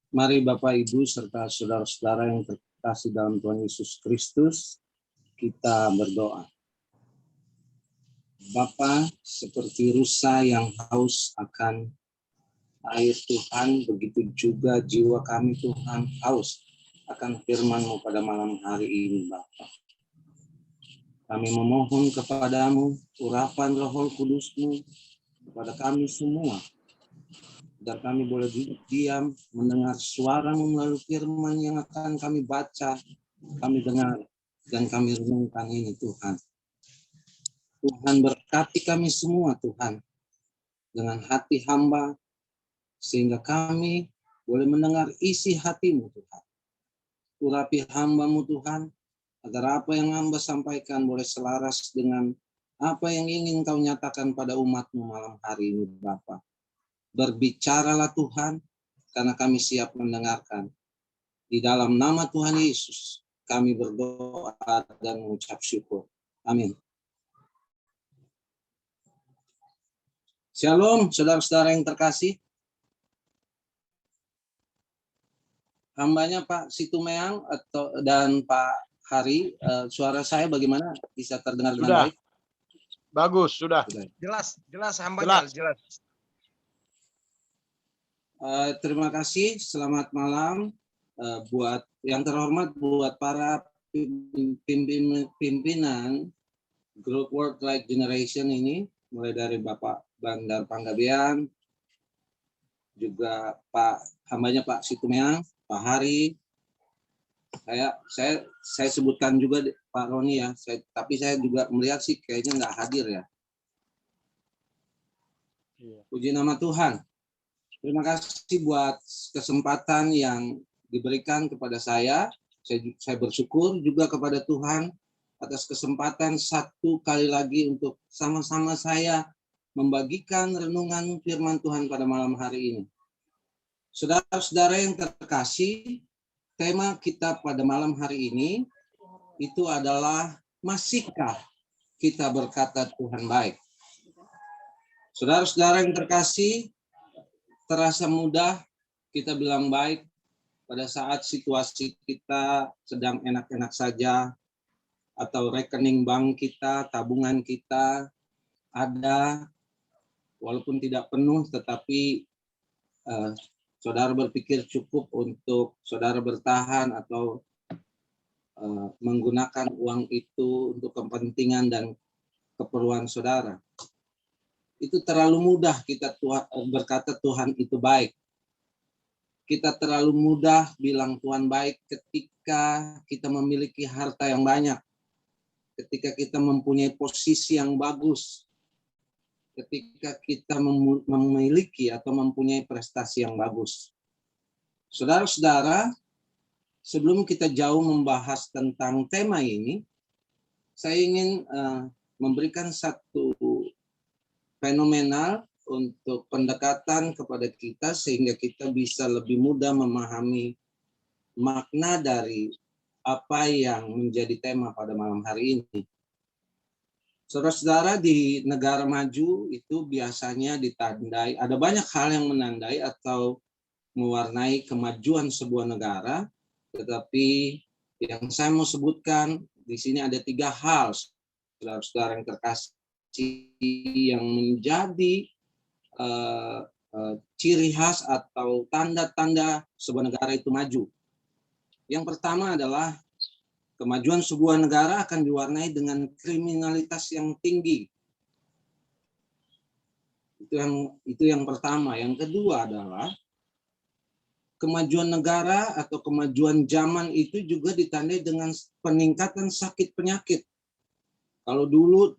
Mari Bapak Ibu serta saudara-saudara yang terkasih dalam Tuhan Yesus Kristus, kita berdoa. Bapa, seperti rusa yang haus akan air Tuhan, begitu juga jiwa kami Tuhan haus akan firman-Mu pada malam hari ini Bapa. Kami memohon kepadamu urapan Roh Kudus-Mu kepada kami semua, agar kami boleh diam mendengar suara-Mu melalui firman yang akan kami baca, kami dengar, dan kami renungkan ini Tuhan. Tuhan berkati kami semua Tuhan, dengan hati hamba, sehingga kami boleh mendengar isi hati-Mu Tuhan. Urapi hamba-Mu Tuhan, agar apa yang hamba sampaikan boleh selaras dengan apa yang ingin Kau nyatakan pada umat-Mu malam hari ini Bapa. Berbicaralah Tuhan, karena kami siap mendengarkan. Di dalam nama Tuhan Yesus, kami berdoa dan mengucap syukur. Amin. Shalom, saudara-saudara yang terkasih. Hambanya Pak Situmeang dan Pak Hari, suara saya bagaimana? Bisa terdengar dengan baik? Bagus, sudah. Jelas hambanya, jelas. Terima kasih, selamat malam buat yang terhormat, buat para pimpinan grup World Light Generation ini, mulai dari Bapak Bandar Panggabean, juga hambanya Pak Situmeang, Pak Hari. Saya sebutkan juga Pak Roni ya, tapi saya juga melihat sih kayaknya nggak hadir ya. Puji nama Tuhan. Terima kasih buat kesempatan yang diberikan kepada saya. Saya bersyukur juga kepada Tuhan atas kesempatan satu kali lagi untuk sama-sama saya membagikan renungan firman Tuhan pada malam hari ini. Saudara-saudara yang terkasih, tema kita pada malam hari ini itu adalah masihkah kita berkata Tuhan baik. Saudara-saudara yang terkasih, terasa mudah kita bilang baik pada saat situasi kita sedang enak-enak saja, atau rekening bank kita, tabungan kita ada, walaupun tidak penuh, tetapi saudara berpikir cukup untuk saudara bertahan atau menggunakan uang itu untuk kepentingan dan keperluan saudara. Itu terlalu mudah kita berkata Tuhan itu baik. Kita terlalu mudah bilang Tuhan baik ketika kita memiliki harta yang banyak, ketika kita mempunyai posisi yang bagus, ketika kita memiliki atau mempunyai prestasi yang bagus. Saudara-saudara, sebelum kita jauh membahas tentang tema ini, saya ingin memberikan satu fenomenal untuk pendekatan kepada kita sehingga kita bisa lebih mudah memahami makna dari apa yang menjadi tema pada malam hari ini. Saudara-saudara, di negara maju itu biasanya ditandai, ada banyak hal yang menandai atau mewarnai kemajuan sebuah negara, tetapi yang saya mau sebutkan di sini ada 3 hal, saudara-saudara yang terkasih, yang menjadi ciri khas atau tanda-tanda sebuah negara itu maju. Yang pertama adalah kemajuan sebuah negara akan diwarnai dengan kriminalitas yang tinggi. Itu yang pertama. Yang kedua adalah kemajuan negara atau kemajuan zaman itu juga ditandai dengan peningkatan sakit penyakit. Kalau dulu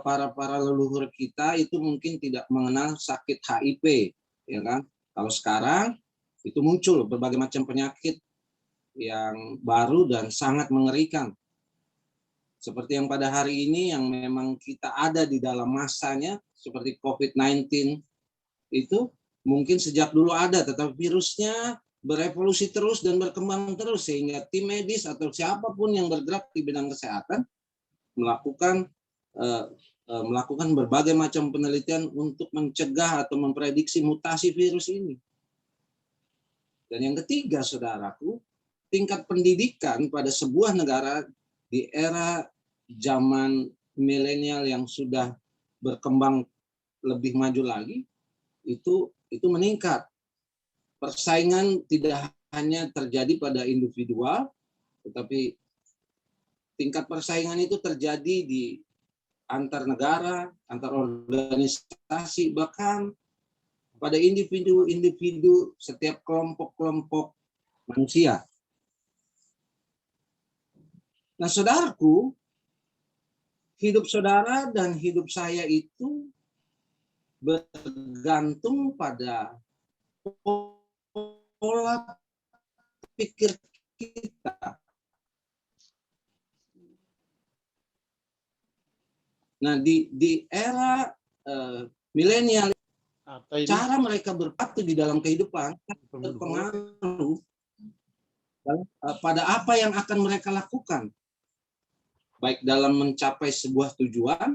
para leluhur kita itu mungkin tidak mengenal sakit HIV, ya kan? Kalau sekarang itu muncul berbagai macam penyakit yang baru dan sangat mengerikan. Seperti yang pada hari ini yang memang kita ada di dalam masanya, seperti COVID-19 itu mungkin sejak dulu ada, tetapi virusnya berevolusi terus dan berkembang terus sehingga tim medis atau siapapun yang bergerak di bidang kesehatan melakukan berbagai macam penelitian untuk mencegah atau memprediksi mutasi virus ini. Dan yang ketiga, saudaraku, tingkat pendidikan pada sebuah negara di era zaman milenial yang sudah berkembang lebih maju lagi, itu meningkat. Persaingan tidak hanya terjadi pada individual, tetapi tingkat persaingan itu terjadi di antar negara, antar organisasi, bahkan pada individu-individu setiap kelompok-kelompok manusia. Nah, saudaraku, hidup saudara dan hidup saya itu bergantung pada pola pikir kita. Nah, di era milenial, cara mereka berpatu di dalam kehidupan berpengaruh pada apa yang akan mereka lakukan. Baik dalam mencapai sebuah tujuan,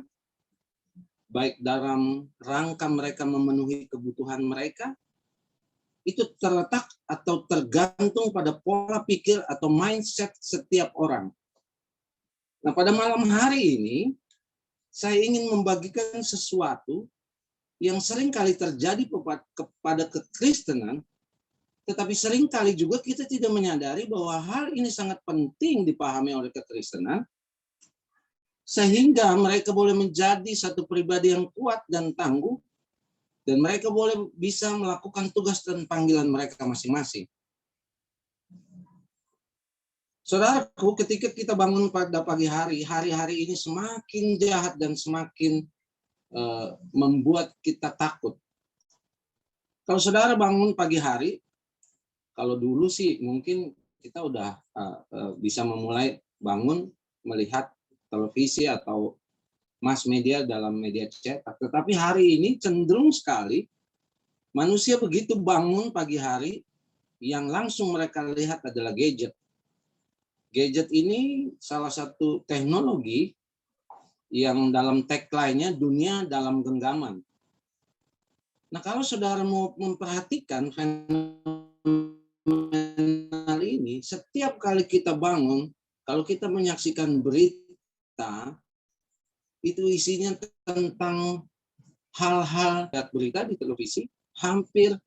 baik dalam rangka mereka memenuhi kebutuhan mereka, itu terletak atau tergantung pada pola pikir atau mindset setiap orang. Nah, pada malam hari ini, saya ingin membagikan sesuatu yang sering kali terjadi kepada kekristenan, tetapi sering kali juga kita tidak menyadari bahwa hal ini sangat penting dipahami oleh kekristenan, sehingga mereka boleh menjadi satu pribadi yang kuat dan tangguh, dan mereka boleh bisa melakukan tugas dan panggilan mereka masing-masing. Saudaraku, ketika kita bangun pada pagi hari, hari-hari ini semakin jahat dan semakin membuat kita takut. Kalau saudara bangun pagi hari, kalau dulu sih mungkin kita udah bisa memulai bangun melihat televisi atau mass media dalam media cetak. Tetapi hari ini cenderung sekali manusia begitu bangun pagi hari, yang langsung mereka lihat adalah gadget. Gadget ini salah satu teknologi yang dalam tagline-nya dunia dalam genggaman. Nah, kalau saudara mau memperhatikan fenomena ini, setiap kali kita bangun, kalau kita menyaksikan berita, itu isinya tentang hal-hal, berita di televisi, hampir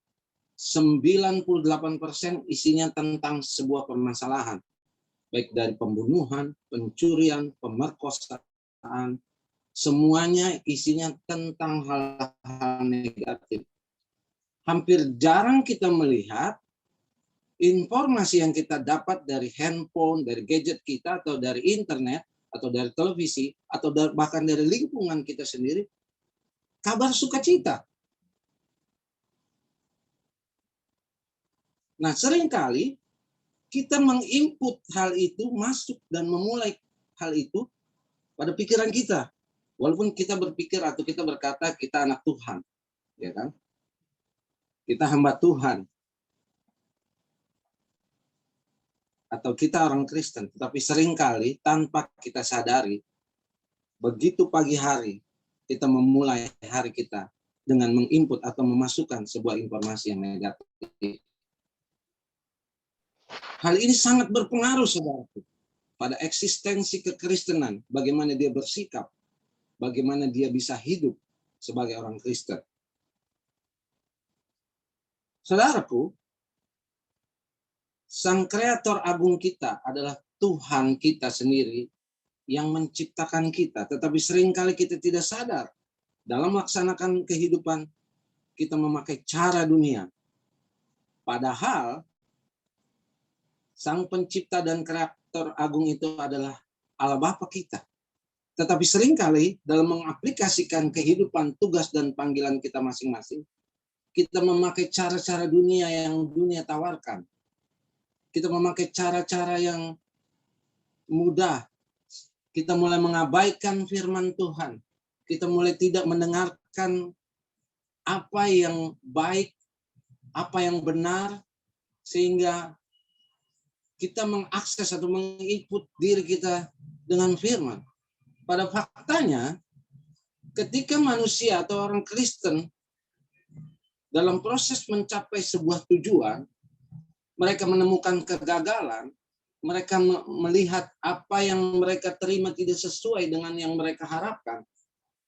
98% isinya tentang sebuah permasalahan. Baik dari pembunuhan, pencurian, pemerkosaan, semuanya isinya tentang hal-hal negatif. Hampir jarang kita melihat informasi yang kita dapat dari handphone, dari gadget kita, atau dari internet, atau dari televisi, atau bahkan dari lingkungan kita sendiri, kabar sukacita. Nah, seringkali kita menginput hal itu masuk dan memulai hal itu pada pikiran kita. Walaupun kita berpikir atau kita berkata kita anak Tuhan, ya kan? Kita hamba Tuhan. Atau kita orang Kristen, tetapi seringkali tanpa kita sadari, begitu pagi hari kita memulai hari kita dengan menginput atau memasukkan sebuah informasi yang negatif. Hal ini sangat berpengaruh, saudaraku, pada eksistensi kekristenan, bagaimana dia bersikap, bagaimana dia bisa hidup sebagai orang Kristen. Saudaraku, Sang Kreator Agung kita adalah Tuhan kita sendiri yang menciptakan kita, tetapi seringkali kita tidak sadar dalam melaksanakan kehidupan kita memakai cara dunia. Padahal Sang Pencipta dan Kreator Agung itu adalah Allah Bapa kita. Tetapi seringkali dalam mengaplikasikan kehidupan, tugas, dan panggilan kita masing-masing, kita memakai cara-cara dunia yang dunia tawarkan. Kita memakai cara-cara yang mudah. Kita mulai mengabaikan firman Tuhan. Kita mulai tidak mendengarkan apa yang baik, apa yang benar, sehingga kita mengakses atau menginput diri kita dengan firman. Pada faktanya, ketika manusia atau orang Kristen dalam proses mencapai sebuah tujuan, mereka menemukan kegagalan, mereka melihat apa yang mereka terima tidak sesuai dengan yang mereka harapkan,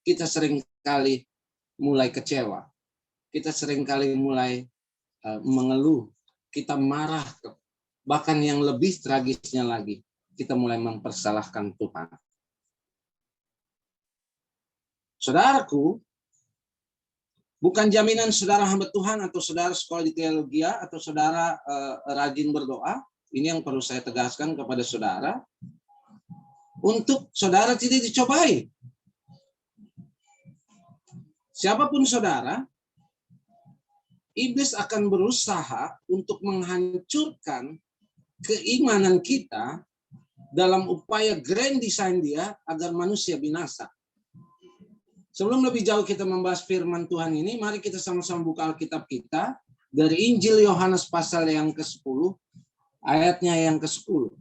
kita seringkali mulai kecewa. Kita seringkali mulai mengeluh. Kita marah. Bahkan yang lebih tragisnya lagi, kita mulai mempersalahkan Tuhan. Saudaraku, bukan jaminan saudara hamba Tuhan atau saudara sekolah di teologi atau saudara rajin berdoa. Ini yang perlu saya tegaskan kepada saudara. Untuk saudara tidak dicobai. Siapapun saudara, iblis akan berusaha untuk menghancurkan keimanan kita dalam upaya grand design dia agar manusia binasa. Sebelum lebih jauh kita membahas firman Tuhan ini, mari kita sama-sama buka Alkitab kita dari Injil Yohanes pasal yang ke-10, ayatnya yang ke-10.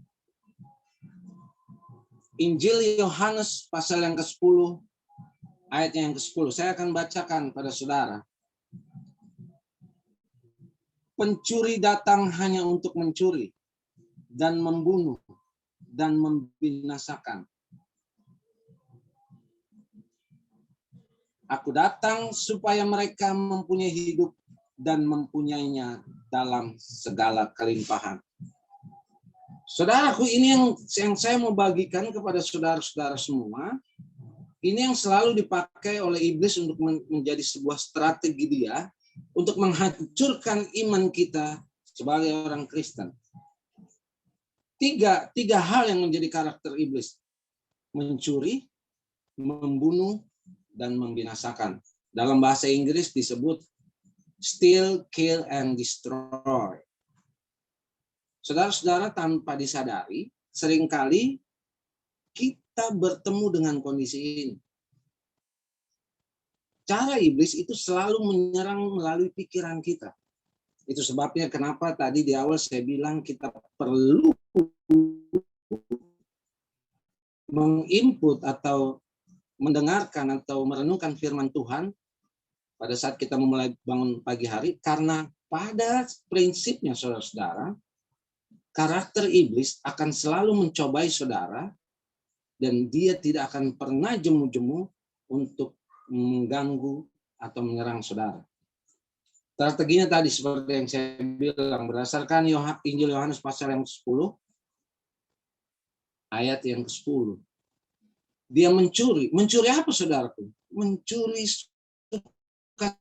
Injil Yohanes pasal yang ke-10, ayatnya yang ke-10. Saya akan bacakan pada saudara. Pencuri datang hanya untuk mencuri dan membunuh dan membinasakan. Aku datang supaya mereka mempunyai hidup dan mempunyainya dalam segala kelimpahan. Saudaraku, ini yang saya mau bagikan kepada saudara-saudara semua. Ini yang selalu dipakai oleh iblis untuk menjadi sebuah strategi dia untuk menghancurkan iman kita sebagai orang Kristen. Tiga hal yang menjadi karakter iblis. Mencuri, membunuh, dan membinasakan. Dalam bahasa Inggris disebut steal, kill, and destroy. Saudara-saudara, tanpa disadari, seringkali kita bertemu dengan kondisi ini. Cara iblis itu selalu menyerang melalui pikiran kita. Itu sebabnya kenapa tadi di awal saya bilang kita perlu menginput atau mendengarkan atau merenungkan firman Tuhan pada saat kita memulai bangun pagi hari, karena pada prinsipnya saudara-saudara, karakter iblis akan selalu mencobai saudara dan dia tidak akan pernah jemu-jemu untuk mengganggu atau menyerang saudara. Strateginya tadi seperti yang saya bilang berdasarkan Injil Yohanes pasal yang 10 ayat yang ke-10. Dia mencuri. Mencuri apa saudaraku? Mencuri sukacita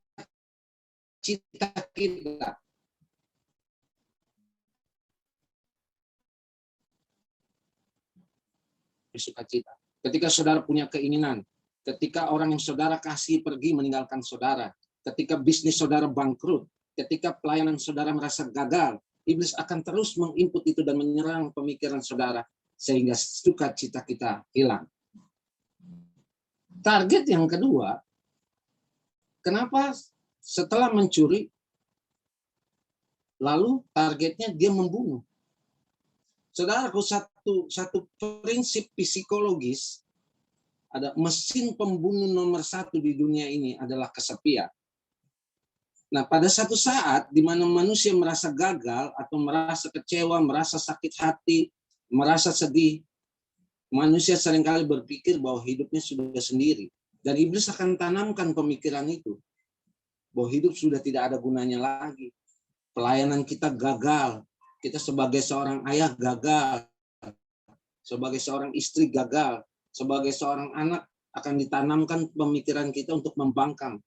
kita. Sukacita. Ketika saudara punya keinginan, ketika orang yang saudara kasih pergi meninggalkan saudara, ketika bisnis saudara bangkrut, ketika pelayanan saudara merasa gagal, iblis akan terus menginput itu dan menyerang pemikiran saudara sehingga sukacita kita hilang. Target yang kedua, kenapa setelah mencuri, lalu targetnya dia membunuh. Saudaraku, satu prinsip psikologis, ada mesin pembunuh nomor 1 di dunia ini adalah kesepian. Nah, pada satu saat di mana manusia merasa gagal atau merasa kecewa, merasa sakit hati, merasa sedih, manusia seringkali berpikir bahwa hidupnya sudah sendiri. Dan iblis akan tanamkan pemikiran itu. Bahwa hidup sudah tidak ada gunanya lagi. Pelayanan kita gagal. Kita sebagai seorang ayah gagal. Sebagai seorang istri gagal. Sebagai seorang anak akan ditanamkan pemikiran kita untuk membangkang.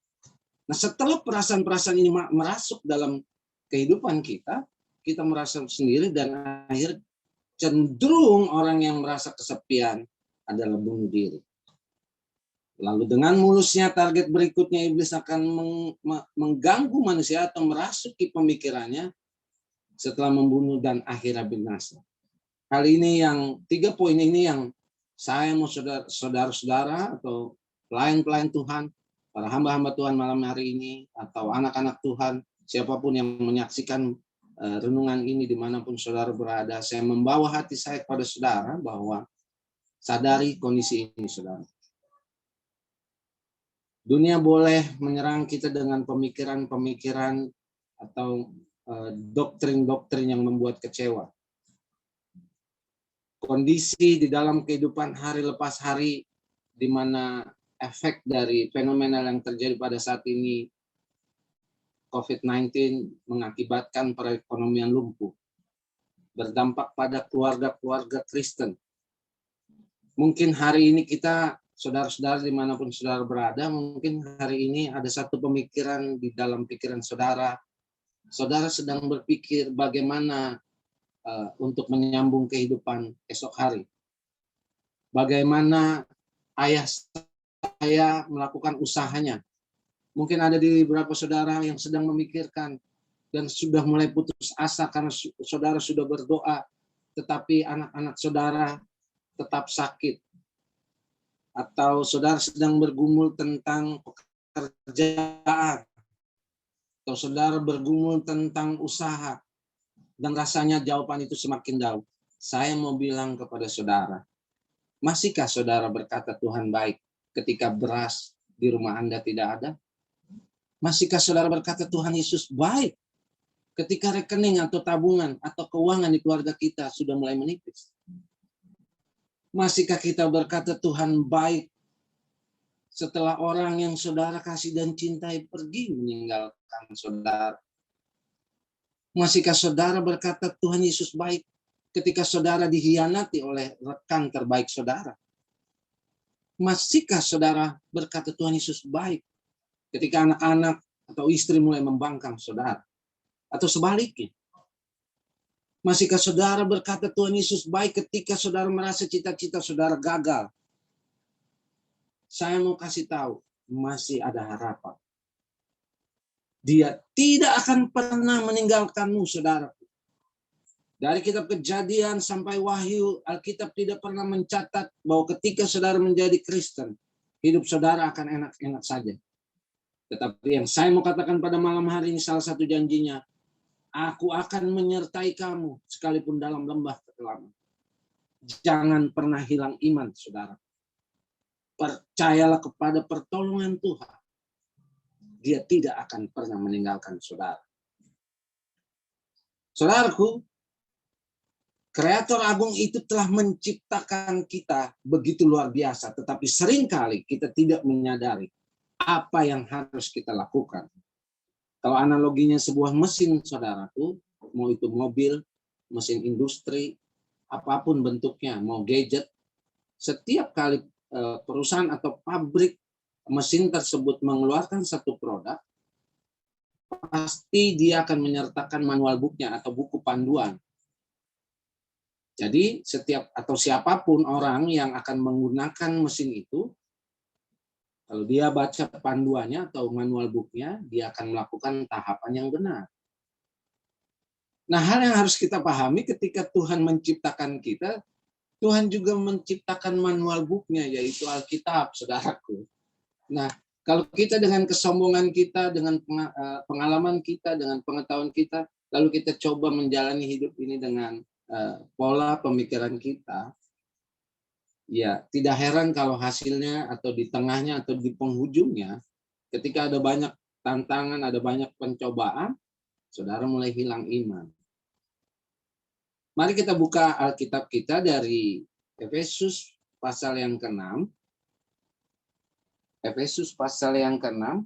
Nah, setelah perasaan-perasaan ini merasuk dalam kehidupan kita, kita merasa sendiri dan akhirnya cenderung orang yang merasa kesepian adalah bunuh diri. Lalu dengan mulusnya target berikutnya iblis akan mengganggu manusia atau merasuki pemikirannya setelah membunuh dan akhirnya binasa. Hal ini yang 3 poin ini yang saya mau saudara-saudara atau pelayan-pelayan Tuhan, para hamba-hamba Tuhan malam hari ini, atau anak-anak Tuhan, siapapun yang menyaksikan renungan ini dimanapun saudara berada, saya membawa hati saya kepada saudara bahwa sadari kondisi ini saudara. Dunia boleh menyerang kita dengan pemikiran-pemikiran atau doktrin-doktrin yang membuat kecewa. Kondisi di dalam kehidupan hari lepas hari, di mana efek dari fenomena yang terjadi pada saat ini, COVID-19 mengakibatkan perekonomian lumpuh, berdampak pada keluarga-keluarga Kristen. Mungkin hari ini kita, saudara-saudara dimanapun saudara berada, mungkin hari ini ada satu pemikiran di dalam pikiran saudara. Saudara sedang berpikir bagaimana untuk menyambung kehidupan esok hari. Bagaimana ayah saya melakukan usahanya. Mungkin ada di beberapa saudara yang sedang memikirkan dan sudah mulai putus asa karena saudara sudah berdoa, tetapi anak-anak saudara tetap sakit. Atau saudara sedang bergumul tentang pekerjaan. Atau saudara bergumul tentang usaha. Dan rasanya jawaban itu semakin jauh. Saya mau bilang kepada saudara, masihkah saudara berkata Tuhan baik ketika beras di rumah Anda tidak ada? Masihkah saudara berkata Tuhan Yesus baik ketika rekening atau tabungan atau keuangan di keluarga kita sudah mulai menipis? Masihkah kita berkata Tuhan baik setelah orang yang saudara kasih dan cintai pergi meninggalkan saudara? Masihkah saudara berkata Tuhan Yesus baik ketika saudara dihianati oleh rekan terbaik saudara? Masihkah saudara berkata Tuhan Yesus baik ketika anak-anak atau istri mulai membangkang saudara? Atau sebaliknya? Masihkah saudara berkata Tuhan Yesus baik ketika saudara merasa cita-cita saudara gagal? Saya mau kasih tahu, masih ada harapan. Dia tidak akan pernah meninggalkanmu, saudara. Dari kitab Kejadian sampai Wahyu, Alkitab tidak pernah mencatat bahwa ketika saudara menjadi Kristen, hidup saudara akan enak-enak saja. Tetapi yang saya mau katakan pada malam hari ini salah satu janjinya, aku akan menyertai kamu sekalipun dalam lembah kekelaman. Jangan pernah hilang iman, saudara. Percayalah kepada pertolongan Tuhan. Dia tidak akan pernah meninggalkan saudara. Saudaraku, Kreator Agung itu telah menciptakan kita begitu luar biasa, tetapi seringkali kita tidak menyadari apa yang harus kita lakukan. Kalau analoginya sebuah mesin, saudaraku, mau itu mobil, mesin industri, apapun bentuknya, mau gadget, setiap kali perusahaan atau pabrik mesin tersebut mengeluarkan satu produk, pasti dia akan menyertakan manual booknya atau buku panduan. Jadi setiap atau siapapun orang yang akan menggunakan mesin itu, kalau dia baca panduannya atau manual booknya, dia akan melakukan tahapan yang benar. Nah, hal yang harus kita pahami ketika Tuhan menciptakan kita, Tuhan juga menciptakan manual booknya, yaitu Alkitab, saudaraku. Nah, kalau kita dengan kesombongan kita, dengan pengalaman kita, dengan pengetahuan kita, lalu kita coba menjalani hidup ini dengan pola pemikiran kita, ya tidak heran kalau hasilnya atau di tengahnya atau di penghujungnya, ketika ada banyak tantangan, ada banyak pencobaan, saudara mulai hilang iman. Mari kita buka Alkitab kita dari Efesus pasal yang ke-6. Efesus pasal yang ke-6.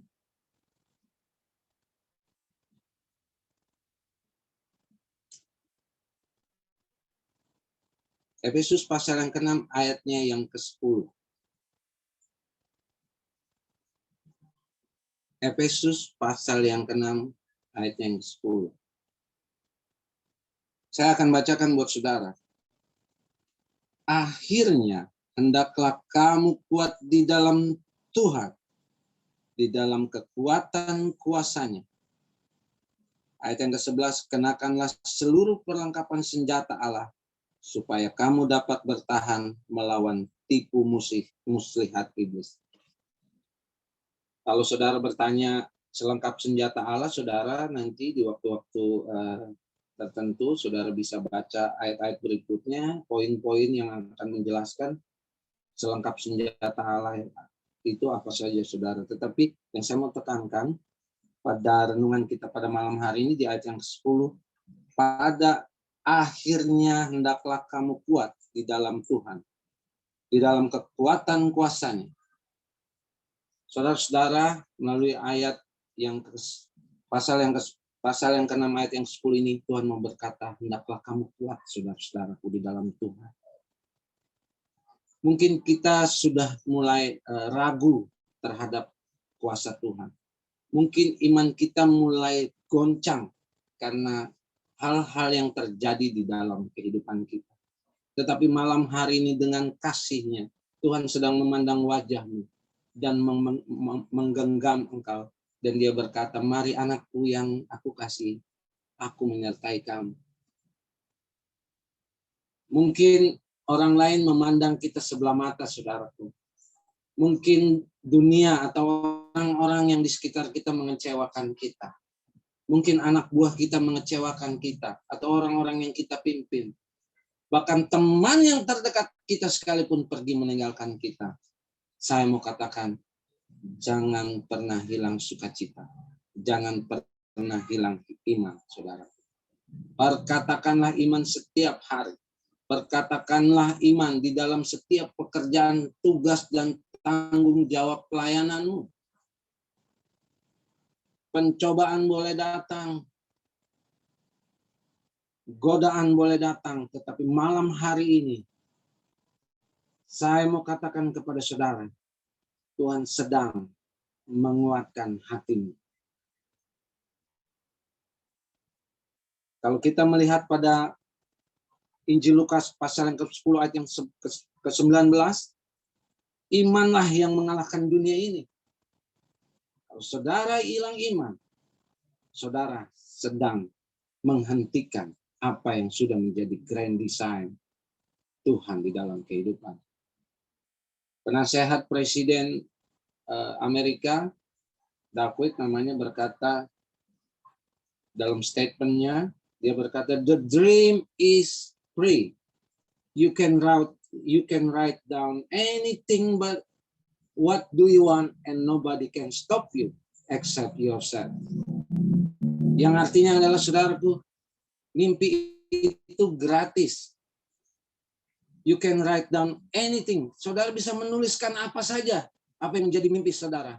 Efesus pasal yang ke-6 ayatnya yang ke-10. Efesus pasal yang ke-6 ayatnya yang ke-10. Saya akan bacakan buat saudara. Akhirnya hendaklah kamu kuat di dalam Tuhan, di dalam kekuatan kuasanya. Ayat yang ke-11, kenakanlah seluruh perlengkapan senjata Allah, supaya kamu dapat bertahan melawan tipu muslihat iblis. Kalau saudara bertanya selengkap senjata Allah, saudara nanti di waktu-waktu tertentu, saudara bisa baca ayat-ayat berikutnya, poin-poin yang akan menjelaskan selengkap senjata Allah itu apa saja, saudara. Tetapi yang saya mau tekankan, pada renungan kita pada malam hari ini di ayat yang ke-10. Pada akhirnya hendaklah kamu kuat di dalam Tuhan, di dalam kekuatan kuasa-Nya. Saudara-saudara, melalui ayat yang pasal yang ke-6 ayat yang ke-10 ini, Tuhan mau berkata, hendaklah kamu kuat, saudara-saudaraku, di dalam Tuhan. Mungkin kita sudah mulai ragu terhadap kuasa Tuhan. Mungkin iman kita mulai goncang karena hal-hal yang terjadi di dalam kehidupan kita. Tetapi malam hari ini dengan kasih-Nya, Tuhan sedang memandang wajah-Mu dan menggenggam engkau. Dan Dia berkata, mari anakku yang aku kasih, aku menyertai kamu. Mungkin orang lain memandang kita sebelah mata, saudaraku. Mungkin dunia atau orang-orang yang di sekitar kita mengecewakan kita. Mungkin anak buah kita mengecewakan kita. Atau orang-orang yang kita pimpin. Bahkan teman yang terdekat kita sekalipun pergi meninggalkan kita. Saya mau katakan, jangan pernah hilang sukacita. Jangan pernah hilang iman, saudara. Perkatakanlah iman setiap hari. Perkatakanlah iman di dalam setiap pekerjaan, tugas, dan tanggung jawab pelayananmu. Pencobaan boleh datang, godaan boleh datang, tetapi malam hari ini saya mau katakan kepada saudara, Tuhan sedang menguatkan hatimu. Kalau kita melihat pada Injil Lukas pasal yang ke-10 ayat yang ke-19, imanlah yang mengalahkan dunia ini. Kalau saudara hilang iman, saudara sedang menghentikan apa yang sudah menjadi grand design Tuhan di dalam kehidupan. Penasehat Presiden Amerika, David namanya, berkata dalam statementnya, dia berkata, the dream is free. You can write down anything but what do you want and nobody can stop you except yourself. Yang artinya adalah, saudaraku, mimpi itu gratis. You can write down anything. Saudara bisa menuliskan apa saja, apa yang menjadi mimpi saudara.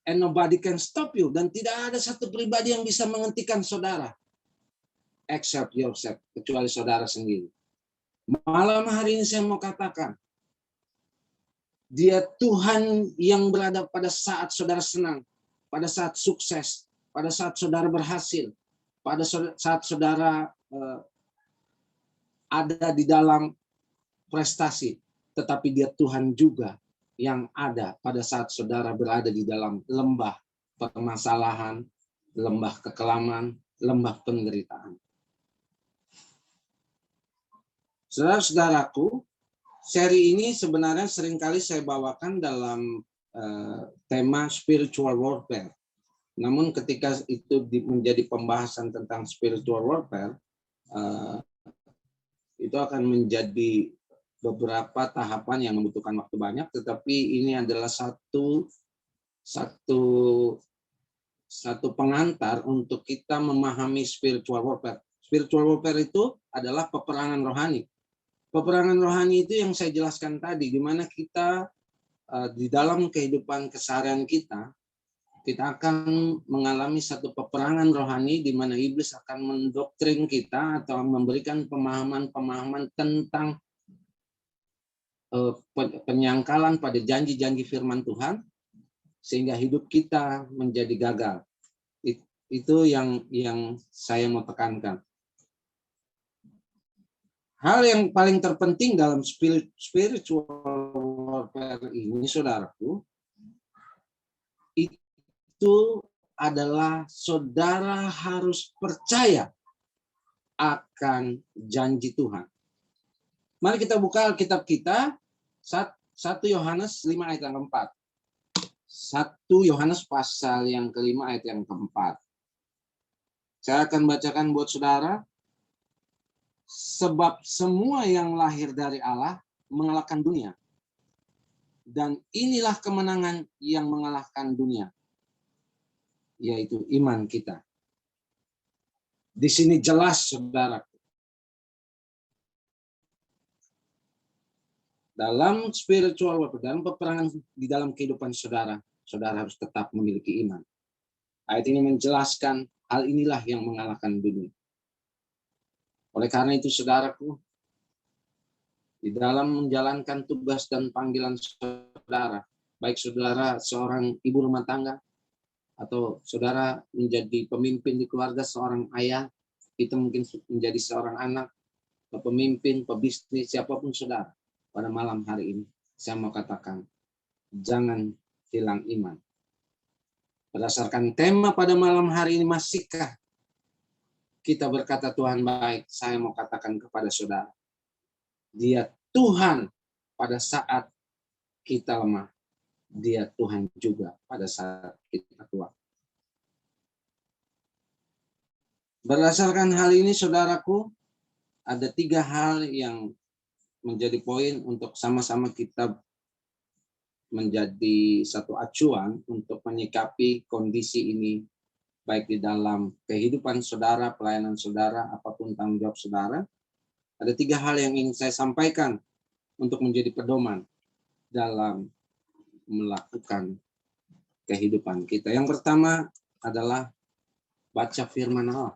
And nobody can stop you. Dan tidak ada satu pribadi yang bisa menghentikan saudara. Except yourself. Kecuali saudara sendiri. Malam hari ini saya mau katakan, Dia Tuhan yang berada pada saat saudara senang, pada saat sukses, pada saat saudara berhasil, pada saat saudara ada di dalam prestasi. Tetapi Dia Tuhan juga yang ada pada saat saudara berada di dalam lembah permasalahan, lembah kekelaman, lembah penderitaan. Saudara-saudaraku, seri ini sebenarnya seringkali saya bawakan dalam tema spiritual warfare. Namun ketika itu menjadi pembahasan tentang spiritual warfare, itu akan menjadi beberapa tahapan yang membutuhkan waktu banyak, tetapi ini adalah satu pengantar untuk kita memahami spiritual warfare. Spiritual warfare itu adalah peperangan rohani. Peperangan rohani itu yang saya jelaskan tadi, di mana kita di dalam kehidupan keseharian kita akan mengalami satu peperangan rohani di mana iblis akan mendoktrin kita atau memberikan pemahaman-pemahaman tentang penyangkalan pada janji-janji firman Tuhan sehingga hidup kita menjadi gagal. Itu yang saya mau tekankan. Hal yang paling terpenting dalam spiritual warfare ini, saudaraku, itu adalah saudara harus percaya akan janji Tuhan. Mari kita buka Alkitab kita, 1 Yohanes 5 ayat yang keempat. 1 Yohanes pasal yang kelima ayat yang keempat. Saya akan bacakan buat saudara. Sebab semua yang lahir dari Allah mengalahkan dunia. Dan inilah kemenangan yang mengalahkan dunia. yaitu iman kita. Di sini jelas, saudara, dalam spiritual warfare, dalam peperangan di dalam kehidupan saudara, saudara harus tetap memiliki iman. Ayat ini menjelaskan hal inilah yang mengalahkan dunia. Oleh karena itu, saudaraku, di dalam menjalankan tugas dan panggilan saudara, baik saudara seorang ibu rumah tangga, atau saudara menjadi pemimpin di keluarga, seorang ayah, kita mungkin menjadi seorang anak, pemimpin, pebisnis, siapapun saudara, pada malam hari ini, saya mau katakan, jangan hilang iman. Berdasarkan tema pada malam hari ini, masihkah kita berkata Tuhan baik? Saya mau katakan kepada saudara, Dia Tuhan pada saat kita lemah. Dia Tuhan juga pada saat kita kuat. Berdasarkan hal ini, saudaraku, ada 3 hal yang menjadi poin untuk sama-sama kita menjadi satu acuan untuk menyikapi kondisi ini, baik di dalam kehidupan saudara, pelayanan saudara, apapun tanggung jawab saudara. Ada 3 hal yang ingin saya sampaikan untuk menjadi pedoman dalam melakukan kehidupan kita. Yang pertama adalah baca firman Allah,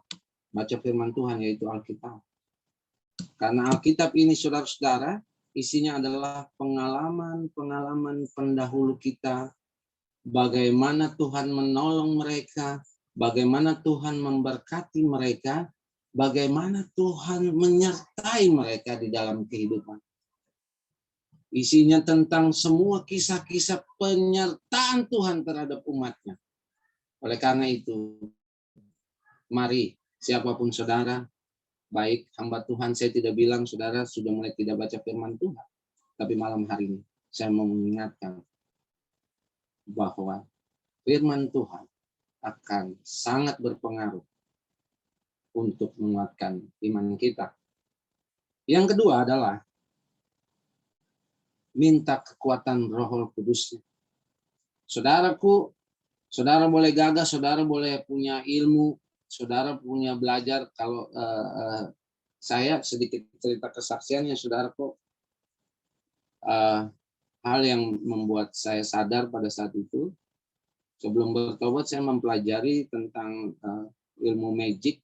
baca firman Tuhan, yaitu Alkitab. Karena Alkitab ini, saudara-saudara, isinya adalah pengalaman pendahulu kita, bagaimana Tuhan menolong mereka, bagaimana Tuhan memberkati mereka, bagaimana Tuhan menyertai mereka di dalam kehidupan. Isinya tentang semua kisah-kisah penyertaan Tuhan terhadap umatnya. Oleh karena itu, mari siapapun saudara, baik hamba Tuhan, saya tidak bilang saudara sudah mulai tidak baca firman Tuhan. Tapi malam hari ini, saya mau mengingatkan bahwa firman Tuhan akan sangat berpengaruh untuk menguatkan iman kita. Yang kedua adalah minta kekuatan Roh Kudus. Saudaraku, saudara boleh gagah, saudara boleh punya ilmu, saudara punya belajar. Kalau saya sedikit cerita kesaksiannya, saudaraku, hal yang membuat saya sadar pada saat itu, sebelum bertobat saya mempelajari tentang ilmu magic,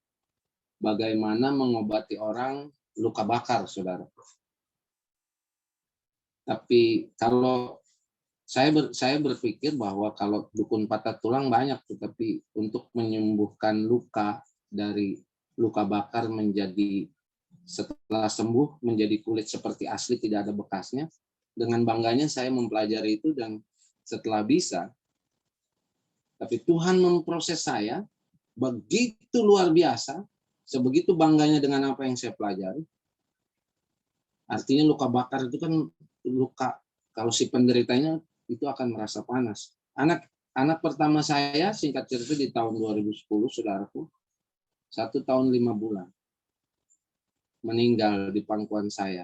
bagaimana mengobati orang luka bakar, saudara. Tapi kalau saya berpikir bahwa kalau dukun patah tulang banyak, tetapi untuk menyembuhkan luka dari luka bakar menjadi, setelah sembuh menjadi kulit seperti asli, tidak ada bekasnya. Dengan bangganya saya mempelajari itu, dan setelah bisa, tapi Tuhan memproses saya begitu luar biasa, sebegitu bangganya dengan apa yang saya pelajari. Artinya luka bakar itu kan luka, kalau si penderitanya itu akan merasa panas. Anak pertama saya, singkat cerita, di tahun 2010, saudaraku, 1 tahun 5 bulan, meninggal di pangkuan saya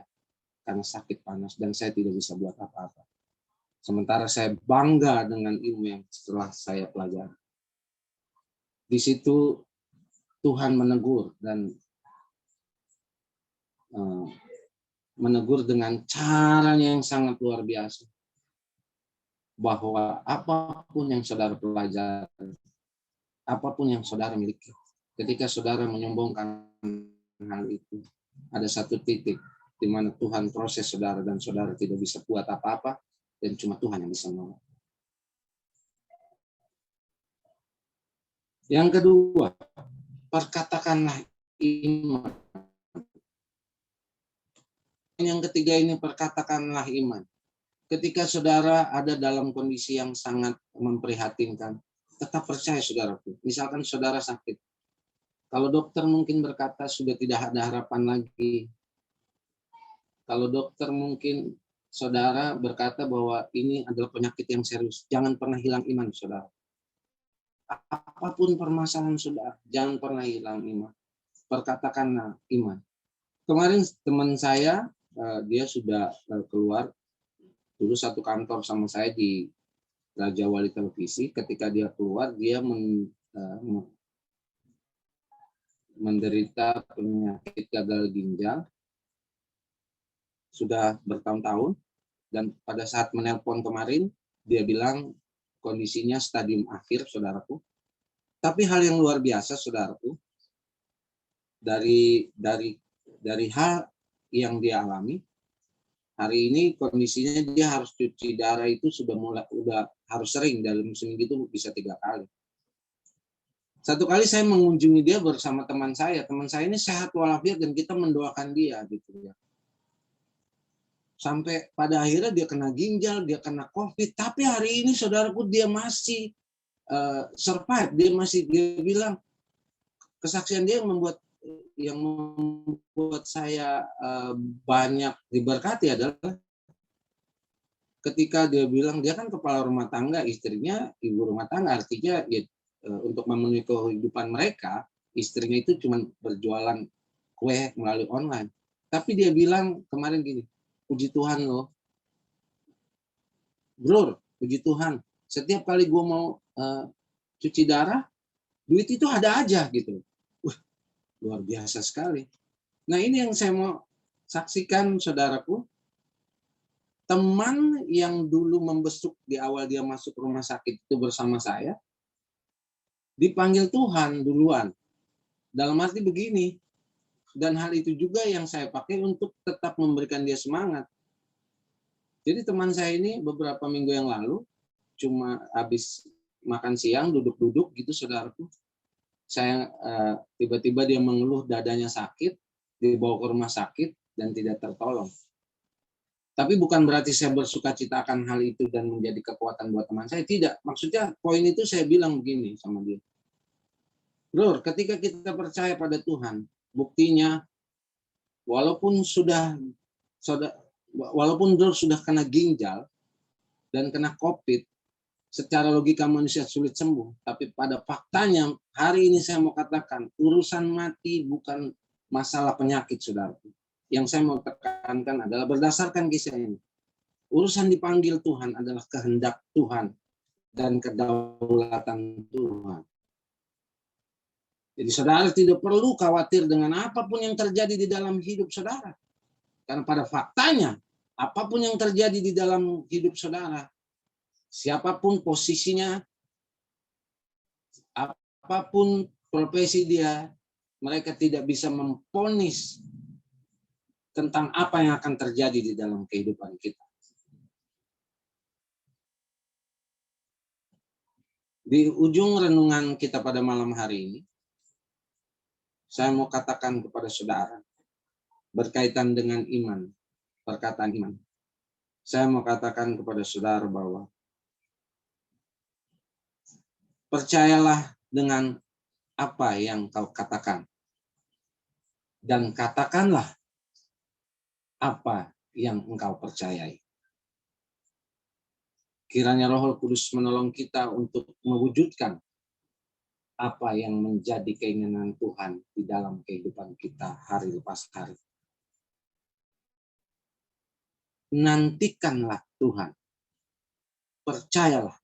karena sakit panas, dan saya tidak bisa buat apa-apa. Sementara saya bangga dengan ilmu yang setelah saya pelajari. Di situ Tuhan menegur, dan menegur dengan caranya yang sangat luar biasa. Bahwa apapun yang saudara pelajari, apapun yang saudara miliki, ketika saudara menyombongkan hal itu, ada satu titik di mana Tuhan proses saudara, dan saudara tidak bisa buat apa-apa, dan cuma Tuhan yang bisa menolong. Yang kedua, perkatakanlah iman. Yang ketiga ini, perkatakanlah iman. Ketika saudara ada dalam kondisi yang sangat memprihatinkan, tetap percaya, saudaraku. Misalkan saudara sakit, kalau dokter mungkin berkata sudah tidak ada harapan lagi. Kalau dokter mungkin, saudara berkata bahwa ini adalah penyakit yang serius, jangan pernah hilang iman, saudara. Apapun permasalahan saudara, jangan pernah hilang iman. Perkatakanlah iman. Kemarin teman saya, dia sudah keluar dulu satu kantor sama saya di Raja Wali Televisi. Ketika dia keluar, dia menderita penyakit gagal ginjal sudah bertahun-tahun, dan pada saat menelpon kemarin dia bilang kondisinya stadium akhir, saudaraku. Tapi hal yang luar biasa, saudaraku, dari hal yang dia alami, hari ini kondisinya dia harus cuci darah itu udah harus sering, dalam seminggu itu bisa 3 kali. Satu kali saya mengunjungi dia bersama teman saya ini sehat walafiat dan kita mendoakan dia gitu ya. Sampai pada akhirnya dia kena ginjal, dia kena COVID, tapi hari ini saudaraku dia masih survive, dia bilang kesaksian dia yang membuat saya banyak diberkati adalah ketika dia bilang dia kan kepala rumah tangga, istrinya ibu rumah tangga, artinya ya, untuk memenuhi kehidupan mereka, istrinya itu cuma berjualan kue melalui online. Tapi dia bilang kemarin gini, puji Tuhan loh, bro, puji Tuhan, setiap kali gue mau cuci darah, duit itu ada aja gitu. Wah, luar biasa sekali. Nah ini yang saya mau saksikan, saudaraku. Teman yang dulu membesuk di awal dia masuk rumah sakit itu bersama saya, dipanggil Tuhan duluan. Dalam arti begini, dan hal itu juga yang saya pakai untuk tetap memberikan dia semangat. Jadi teman saya ini beberapa minggu yang lalu, cuma habis makan siang, duduk-duduk gitu, saudaraku. Saya tiba-tiba dia mengeluh dadanya sakit, dibawa ke rumah sakit, dan tidak tertolong. Tapi bukan berarti saya bersukacitakan hal itu dan menjadi kekuatan buat teman saya. Tidak. Maksudnya poin itu saya bilang begini sama dia. Bro, ketika kita percaya pada Tuhan, buktinya walaupun Bro sudah kena ginjal dan kena COVID, secara logika manusia sulit sembuh. Tapi pada faktanya hari ini saya mau katakan urusan mati bukan masalah penyakit, saudaraku. Yang saya mau tekankan adalah berdasarkan kisah ini. Urusan dipanggil Tuhan adalah kehendak Tuhan dan kedaulatan Tuhan. Jadi saudara tidak perlu khawatir dengan apapun yang terjadi di dalam hidup saudara. Karena pada faktanya, apapun yang terjadi di dalam hidup saudara, siapapun posisinya, apapun profesi dia, mereka tidak bisa memponis tentang apa yang akan terjadi di dalam kehidupan kita. Di ujung renungan kita pada malam hari ini, saya mau katakan kepada saudara, berkaitan dengan iman, perkataan iman. Saya mau katakan kepada saudara bahwa percayalah dengan apa yang kau katakan. Dan katakanlah apa yang engkau percayai. Kiranya Roh Kudus menolong kita untuk mewujudkan apa yang menjadi keinginan Tuhan di dalam kehidupan kita hari lepas hari. Nantikanlah Tuhan. Percayalah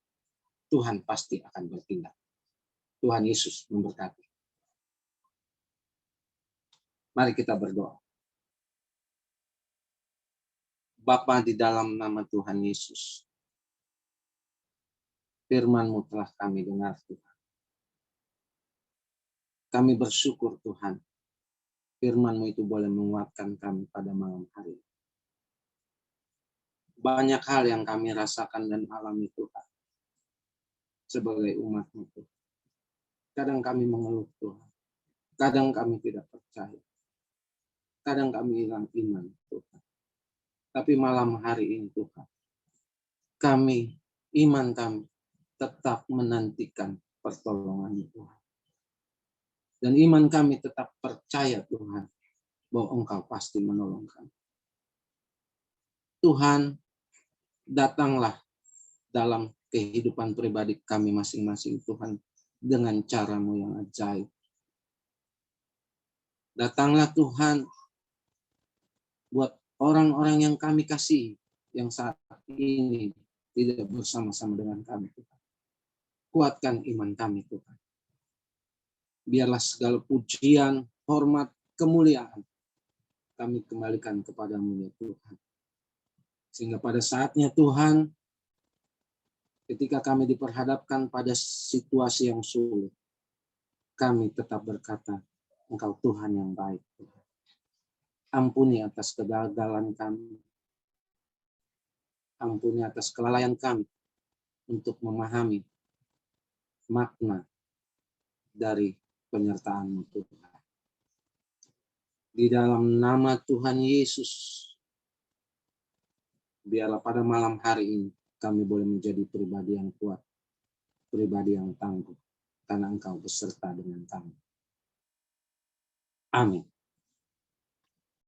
Tuhan pasti akan bertindak. Tuhan Yesus memberkati. Mari kita berdoa. Bapa, di dalam nama Tuhan Yesus, firman-Mu telah kami dengar, Tuhan. Kami bersyukur, Tuhan, firman-Mu itu boleh menguatkan kami pada malam hari. Banyak hal yang kami rasakan dan alami, Tuhan, sebagai umat-Mu, Tuhan. Kadang kami mengeluh, Tuhan. Kadang kami tidak percaya. Kadang kami hilang iman, Tuhan. Tapi malam hari ini, Tuhan, iman kami tetap menantikan pertolongan Tuhan. Dan iman kami tetap percaya, Tuhan, bahwa Engkau pasti menolong kami. Tuhan, datanglah dalam kehidupan pribadi kami masing-masing, Tuhan, dengan cara-Mu yang ajaib. Datanglah, Tuhan, buat orang-orang yang kami kasih, yang saat ini tidak bersama-sama dengan kami, Tuhan. Kuatkan iman kami, Tuhan. biarlah segala pujian, hormat, kemuliaan kami kembalikan kepadamu ya Tuhan. Sehingga pada saatnya Tuhan, ketika kami diperhadapkan pada situasi yang sulit, kami tetap berkata, Engkau Tuhan yang baik. Ampuni atas kegagalan kami. Ampuni atas kelalaian kami untuk memahami makna dari penyertaan-Mu Tuhan. Di dalam nama Tuhan Yesus, biarlah pada malam hari ini kami boleh menjadi pribadi yang kuat, pribadi yang tangguh, karena Engkau beserta dengan kami. Amin.